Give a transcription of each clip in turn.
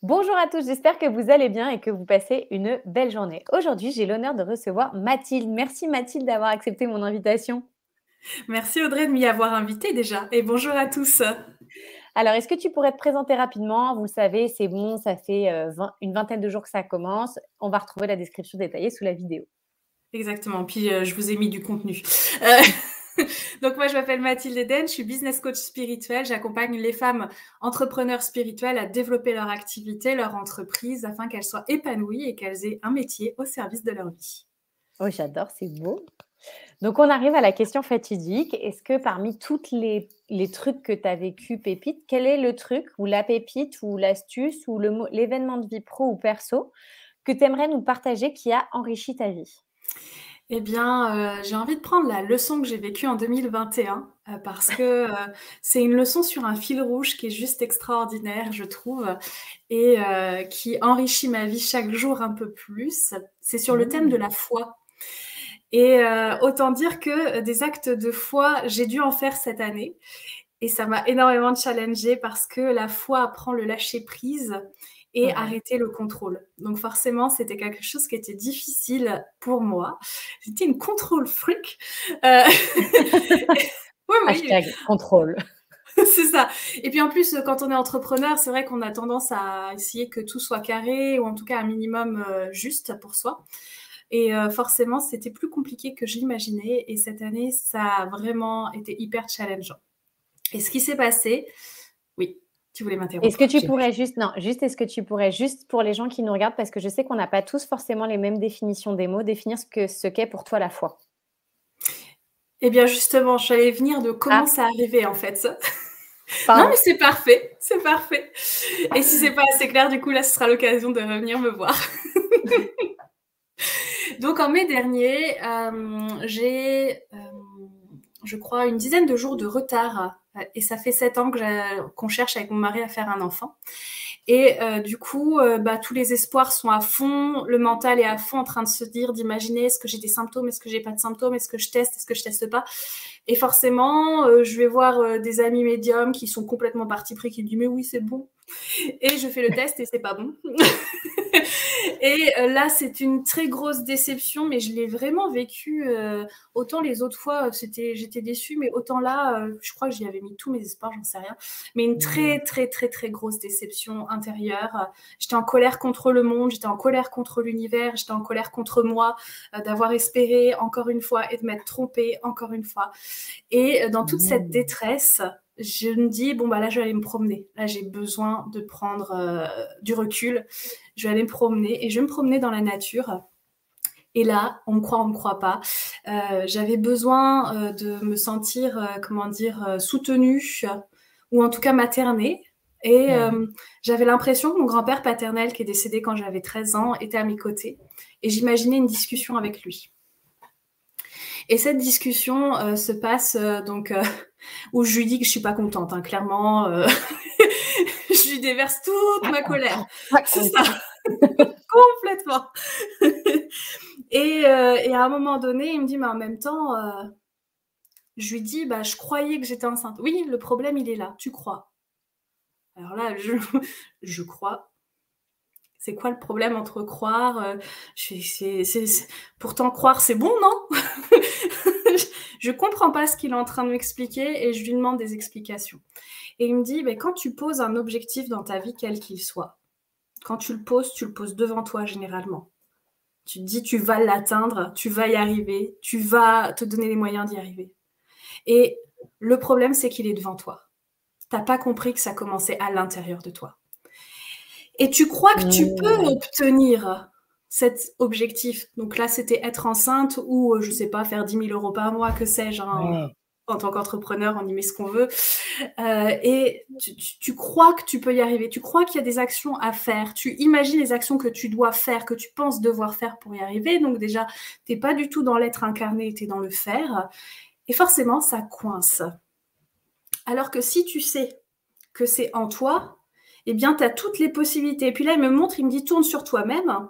Bonjour à tous, j'espère que vous allez bien et que vous passez une belle journée. Aujourd'hui, j'ai l'honneur de recevoir Mathilde. Merci Mathilde d'avoir accepté mon invitation. Merci Audrey de m'y avoir invitée déjà et bonjour à tous. Alors, est-ce que tu pourrais te présenter rapidement? Vous le savez, c'est bon, ça fait une vingtaine de jours que ça commence. On va retrouver la description détaillée sous la vidéo. Exactement, puis je vous ai mis du contenu. Euh, donc moi je m'appelle Mathilde Eden, je suis business coach spirituel, j'accompagne les femmes entrepreneurs spirituelles à développer leur activité, leur entreprise afin qu'elles soient épanouies et qu'elles aient un métier au service de leur vie. Oh, j'adore, c'est beau. Donc, on arrive à la question fatidique. Est-ce que parmi toutes les trucs que tu as vécu, pépite, quel est le truc ou la pépite ou l'astuce ou l'événement de vie pro ou perso que tu aimerais nous partager qui a enrichi ta vie? Eh bien, j'ai envie de prendre la leçon que j'ai vécue en 2021 parce que c'est une leçon sur un fil rouge qui est juste extraordinaire, je trouve, et qui enrichit ma vie chaque jour un peu plus. C'est sur le thème de Mmh. la foi. Et autant dire que des actes de foi, j'ai dû en faire cette année. Et ça m'a énormément challengée parce que la foi apprend le lâcher prise et Ouais. arrêter le contrôle. Donc forcément, c'était quelque chose qui était difficile pour moi. J'étais une contrôle freak. Euh... oui, oui, Hashtag contrôle. c'est ça. Et puis en plus, quand on est entrepreneur, c'est vrai qu'on a tendance à essayer que tout soit carré ou en tout cas un minimum juste pour soi. Et forcément, c'était plus compliqué que je l'imaginais. Et cette année, ça a vraiment été hyper challengeant. Et ce qui s'est passé, oui, tu voulais Est-ce que m'interrompre. tu pourrais juste, non, juste, est-ce que tu pourrais juste pour les gens qui nous regardent, parce que je sais qu'on n'a pas tous forcément les mêmes définitions des mots, définir ce qu'est pour toi la foi. Eh bien, justement, j'allais venir de comment Ah, ça arrivait, en fait. Non, mais pardon. c'est parfait, c'est parfait. Et si c'est pas assez clair, du coup, là, ce sera l'occasion de revenir me voir. Donc, en mai dernier, j'ai, je crois, une dizaine de jours de retard. Et ça fait 7 ans qu'on cherche avec mon mari à faire un enfant. Et du coup, tous les espoirs sont à fond, le mental est à fond en train de se dire, d'imaginer est-ce que j'ai des symptômes, est-ce que j'ai pas de symptômes, est-ce que je teste, est-ce que je teste pas. Et forcément, je vais voir des amis médiums qui sont complètement partis pris, qui me disent mais oui c'est bon. Et je fais le test et c'est pas bon. Et là, c'est une très grosse déception, mais je l'ai vraiment vécu. Autant les autres fois, j'étais déçue, mais autant là, je crois que j'y avais mis tous mes espoirs, j'en sais rien. Mais une très, très, très, très grosse déception intérieure. J'étais en colère contre le monde, j'étais en colère contre l'univers, j'étais en colère contre moi, d'avoir espéré encore une fois et de m'être trompée encore une fois. Et dans toute cette détresse, je me dis, bon, bah là, je vais aller me promener. Là, j'ai besoin de prendre du recul. Je vais aller me promener et je vais me promener dans la nature. Et là, on me croit pas. J'avais besoin de me sentir, comment dire, soutenue ou en tout cas maternée. Et j'avais l'impression que mon grand-père paternel, qui est décédé quand j'avais 13 ans, était à mes côtés. Et j'imaginais une discussion avec lui. Et cette discussion se passe donc où je lui dis que je suis pas contente, hein, clairement. Je lui déverse toute Pas ma colère. content, pas C'est ça, content. complètement. Et à un moment donné, il me dit, mais en même temps, je lui dis, bah, je croyais que j'étais enceinte. Oui, le problème, il est là, tu crois. Alors là, je crois. C'est quoi le problème entre croire Pourtant, croire, c'est bon, non? Je comprends pas ce qu'il est en train de m'expliquer et je lui demande des explications. Et il me dit, bah, quand tu poses un objectif dans ta vie, quel qu'il soit, quand tu le poses devant toi généralement. Tu te dis, tu vas l'atteindre, tu vas y arriver, tu vas te donner les moyens d'y arriver. Et le problème, c'est qu'il est devant toi. T'as pas compris que ça commençait à l'intérieur de toi. Et tu crois que tu peux obtenir cet objectif. Donc là, c'était être enceinte ou, je sais pas, faire 10 000 euros par mois, que sais-je, hein. Ouais. En tant qu'entrepreneur, on y met ce qu'on veut. Et tu crois que tu peux y arriver. Tu crois qu'il y a des actions à faire. Tu imagines les actions que tu dois faire, que tu penses devoir faire pour y arriver. Donc déjà, t'es pas du tout dans l'être incarné, t'es dans le faire. Et forcément, ça coince. Alors que si tu sais que c'est en toi, eh bien, tu as toutes les possibilités. Et puis là, il me montre, il me dit, tourne sur toi-même.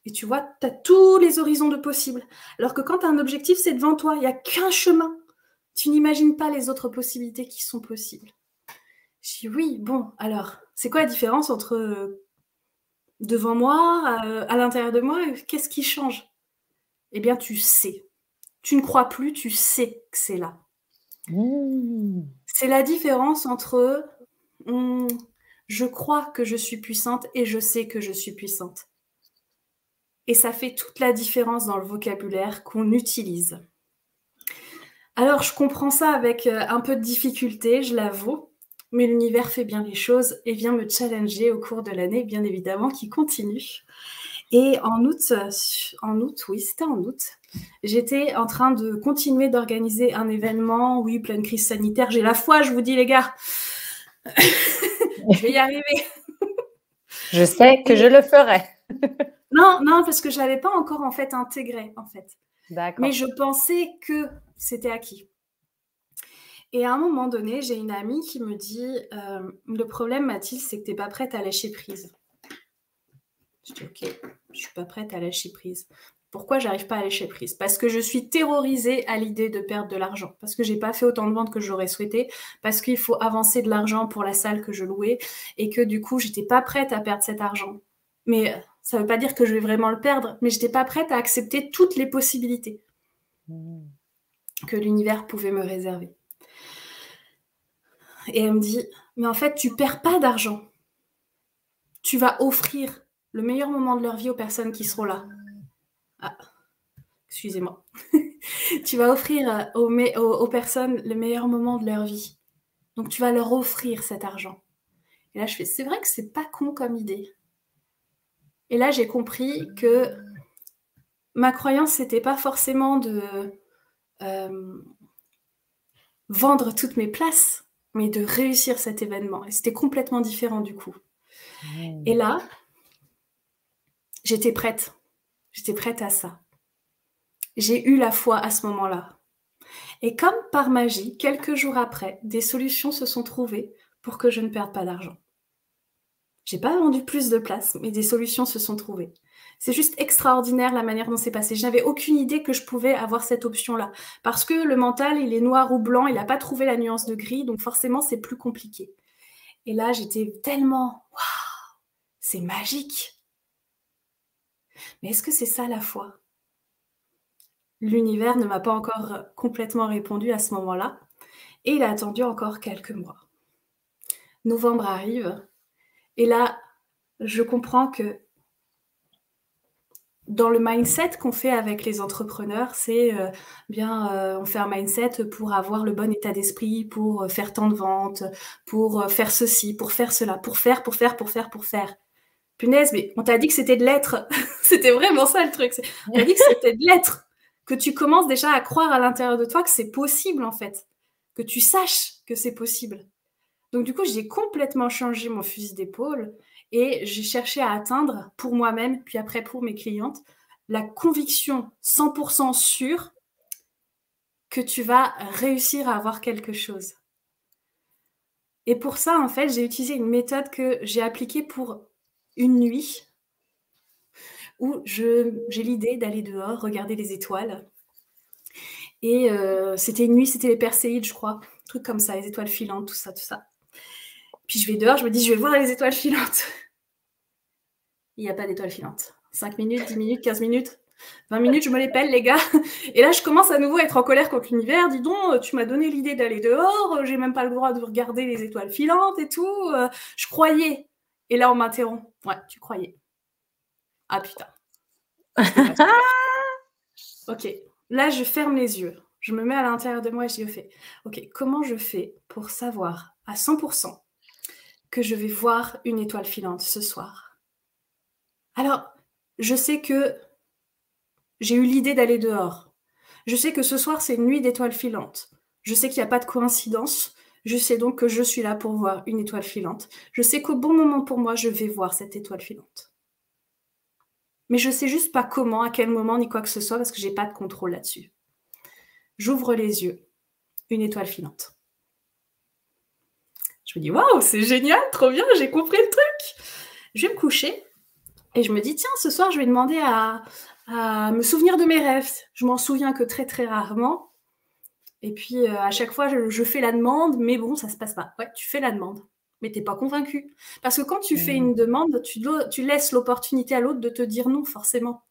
Et tu vois, tu as tous les horizons de possibles. Alors que quand tu as un objectif, c'est devant toi. Il n'y a qu'un chemin. Tu n'imagines pas les autres possibilités qui sont possibles. Je dis: «Oui, bon, alors, c'est quoi la différence entre, devant moi, à l'intérieur de moi, qu'est-ce qui change?» «Eh bien, tu sais. Tu ne crois plus, tu sais que c'est là». Mmh. C'est la différence entre, mmh, je crois que je suis puissante et je sais que je suis puissante. Et ça fait toute la différence dans le vocabulaire qu'on utilise. Alors je comprends ça avec, un peu de difficulté, je l'avoue, mais l'univers fait bien les choses et vient me challenger au cours de l'année, bien évidemment, qui continue. Et en août, oui, c'était en août, j'étais en train de continuer d'organiser un événement, oui, pleine crise sanitaire, j'ai la foi, je vous dis les gars, je vais y arriver. Je sais que je Et le ferai. non, non, parce que je l'avais pas encore en fait intégré, en fait. Mais D'accord. je pensais que c'était acquis. Et à un moment donné, j'ai une amie qui me dit, «Le problème Mathilde, c'est que tu es pas prête à lâcher prise». Je dis: «OK, je suis pas prête à lâcher prise». Pourquoi j'arrive pas à lâcher prise? Parce que je suis terrorisée à l'idée de perdre de l'argent, parce que j'ai pas fait autant de ventes que j'aurais souhaité, parce qu'il faut avancer de l'argent pour la salle que je louais et que du coup, j'étais pas prête à perdre cet argent. Mais ça veut pas dire que je vais vraiment le perdre, mais j'étais pas prête à accepter toutes les possibilités Mmh. que l'univers pouvait me réserver. Et elle me dit: «Mais en fait, tu perds pas d'argent. Tu vas offrir le meilleur moment de leur vie aux personnes qui seront là». Ah, excusez-moi. Tu vas offrir aux personnes le meilleur moment de leur vie. Donc tu vas leur offrir cet argent. Et là, je fais: «C'est vrai que c'est pas con comme idée». Et là, j'ai compris que ma croyance, c'était pas forcément de, hem, vendre toutes mes places, mais de réussir cet événement. Et c'était complètement différent du coup. Et Mmh. là, j'étais prête. J'étais prête à ça. J'ai eu la foi à ce moment-là. Et comme par magie, quelques jours après, des solutions se sont trouvées pour que je ne perde pas d'argent. J'ai pas vendu plus de places, mais des solutions se sont trouvées. C'est juste extraordinaire la manière dont c'est passé. Je n'avais aucune idée que je pouvais avoir cette option-là. Parce que le mental, il est noir ou blanc, il n'a pas trouvé la nuance de gris, donc forcément, c'est plus compliqué. Et là, j'étais tellement, waouh, c'est magique. Mais est-ce que c'est ça la foi? L'univers ne m'a pas encore complètement répondu à ce moment-là. Et il a attendu encore quelques mois. Novembre arrive et là, je comprends que dans le mindset qu'on fait avec les entrepreneurs, c'est, on fait un mindset pour avoir le bon état d'esprit, pour, faire tant de ventes, pour, faire ceci, pour faire cela, pour faire, pour faire, pour faire, pour faire. Punaise, mais on t'a dit que c'était de l'être. C'était vraiment ça le truc. On t'a dit que c'était de l'être, que tu commences déjà à croire à l'intérieur de toi que c'est possible en fait, que tu saches que c'est possible. Donc du coup, j'ai complètement changé mon fusil d'épaule et j'ai cherché à atteindre pour moi-même, puis après pour mes clientes, la conviction 100% sûre que tu vas réussir à avoir quelque chose. Et pour ça, en fait, j'ai utilisé une méthode que j'ai appliquée pour une nuit où j'ai l'idée d'aller dehors, regarder les étoiles. Et c'était une nuit, c'était les Perséides, je crois, un truc comme ça, les étoiles filantes, tout ça, tout ça. Puis je vais dehors, je me dis, je vais voir les étoiles filantes. Il n'y a pas d'étoiles filantes. 5 minutes, 10 minutes, 15 minutes, 20 minutes, je me les pèle, les gars. Et là, je commence à nouveau à être en colère contre l'univers. Dis donc, tu m'as donné l'idée d'aller dehors, j'ai même pas le droit de regarder les étoiles filantes et tout. Je croyais. Et là, on m'interrompt. Ouais, tu croyais. Ah putain, c'était pas super. Ok, là, je ferme les yeux. Je me mets à l'intérieur de moi et je dis, ok, comment je fais pour savoir à 100% que je vais voir une étoile filante ce soir? Alors, je sais que j'ai eu l'idée d'aller dehors. Je sais que ce soir, c'est une nuit d'étoiles filantes. Je sais qu'il n'y a pas de coïncidence. Je sais donc que je suis là pour voir une étoile filante. Je sais qu'au bon moment pour moi, je vais voir cette étoile filante. Mais je sais juste pas comment, à quel moment, ni quoi que ce soit, parce que j'ai pas de contrôle là-dessus. J'ouvre les yeux. Une étoile filante. Je me dis, waouh, c'est génial, trop bien, j'ai compris le truc. Je vais me coucher et je me dis, tiens, ce soir, je vais demander à me souvenir de mes rêves. Je m'en souviens que très, très rarement. Et puis, à chaque fois, je fais la demande, mais bon, ça se passe pas. Ouais, tu fais la demande. mais tu n'es pas convaincu. Parce que quand tu fais une demande, tu laisses l'opportunité à l'autre de te dire non, forcément.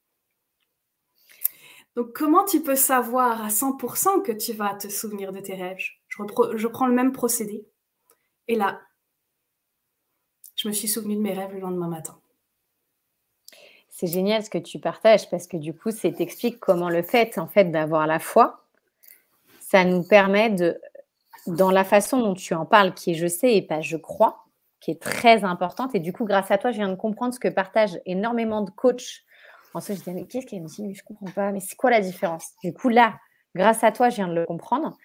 Donc, comment tu peux savoir à 100% que tu vas te souvenir de tes rêves? Je prends le même procédé. Et là, je me suis souvenue de mes rêves le lendemain matin. C'est génial ce que tu partages parce que du coup, ça t'explique comment le fait, en fait, d'avoir la foi, ça nous permet dans la façon dont tu en parles, qui est je sais et pas je crois, qui est très importante. Et du coup, grâce à toi, je viens de comprendre ce que partagent énormément de coachs. Ensuite, je disais, mais qu'est-ce qu'elle me dit? Mais je ne comprends pas. Mais c'est quoi la différence? Du coup, là, grâce à toi, je viens de le comprendre.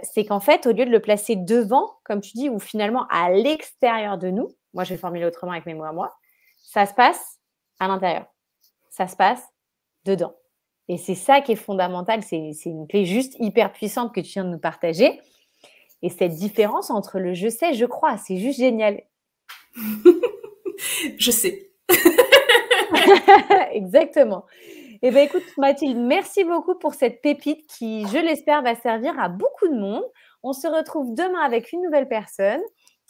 C'est qu'en fait, au lieu de le placer devant, comme tu dis, ou finalement à l'extérieur de nous, moi, je vais formuler autrement avec mes mots à moi, ça se passe à l'intérieur. Ça se passe dedans. Et c'est ça qui est fondamental. C'est une clé juste hyper puissante que tu viens de nous partager. Et cette différence entre le je sais, je crois, c'est juste génial. Je sais. Exactement. Eh bien, écoute, Mathilde, merci beaucoup pour cette pépite qui, je l'espère, va servir à beaucoup de monde. On se retrouve demain avec une nouvelle personne.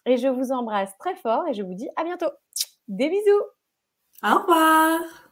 Et je vous embrasse très fort et je vous dis à bientôt. Des bisous. Au revoir.